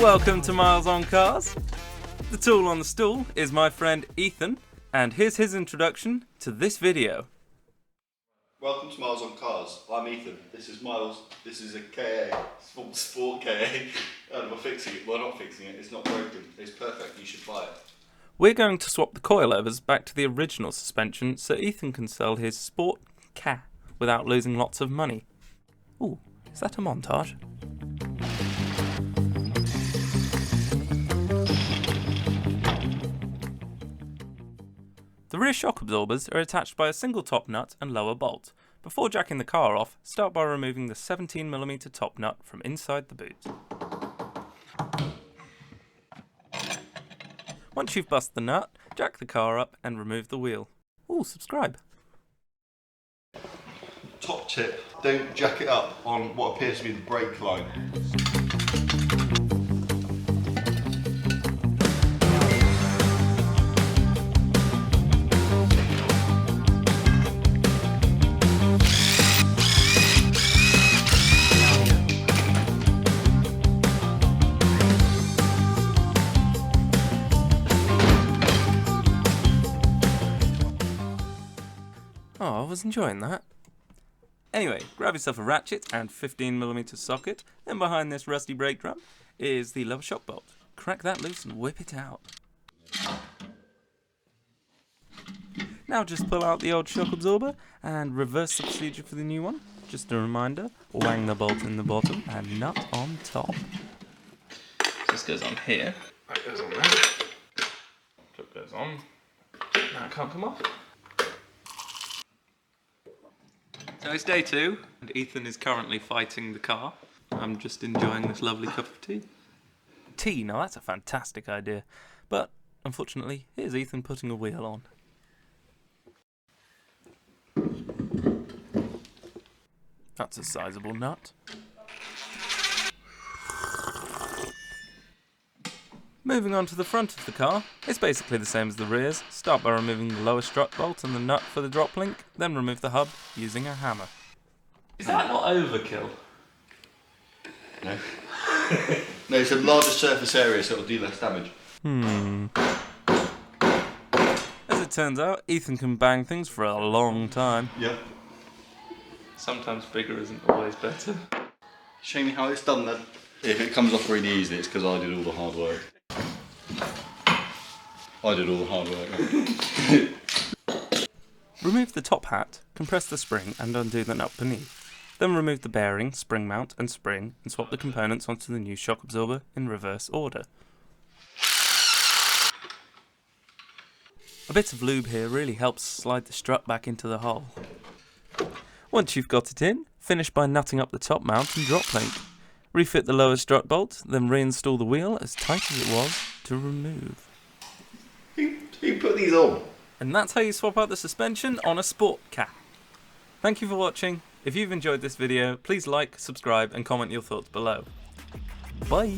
Welcome to Miles on Cars. The tool on the stool is my friend Ethan, and here's his introduction to this video. Welcome to Miles on Cars. I'm Ethan. This is Miles. This is a KA, SportKa. And we're fixing it. We're not fixing it. It's not broken. It's perfect. You should buy it. We're going to swap the coilovers back to the original suspension so Ethan can sell his SportKa without losing lots of money. Ooh, is that a montage? The rear shock absorbers are attached by a single top nut and lower bolt. Before jacking the car off, start by removing the 17mm top nut from inside the boot. Once you've busted the nut, jack the car up and remove the wheel. Ooh, subscribe. Top tip, don't jack it up on what appears to be the brake line. Oh, I was enjoying that. Anyway, grab yourself a ratchet and 15mm socket, then behind this rusty brake drum is the lower shock bolt. Crack that loose and whip it out. Now just pull out the old shock absorber and reverse the procedure for the new one. Just a reminder, wang the bolt in the bottom and nut on top. So this goes on here, that goes on there, clip goes on, now it can't come off. So it's day 2, and Ethan is currently fighting the car. I'm just enjoying this lovely cup of tea. Tea, now that's a fantastic idea. But, unfortunately, here's Ethan putting a wheel on. That's a sizable nut. Moving on to the front of the car, it's basically the same as the rears. Start by removing the lower strut bolt and the nut for the drop link, then remove the hub using a hammer. Is that not overkill? No. No, it's a larger surface area so it'll do less damage. As it turns out, Ethan can bang things for a long time. Yep. Sometimes bigger isn't always better. Show me how it's done then. If it comes off really easy, it's because I did all the hard work. I did all the hard work. Remove the top hat, compress the spring and undo the nut beneath. Then remove the bearing, spring mount and spring and swap the components onto the new shock absorber in reverse order. A bit of lube here really helps slide the strut back into the hole. Once you've got it in, finish by nutting up the top mount and drop link. Refit the lower strut bolt, then reinstall the wheel as tight as it was to remove. You put these on. And that's how you swap out the suspension on a SportKa. Thank you for watching. If you've enjoyed this video, please like, subscribe and comment your thoughts below. Bye!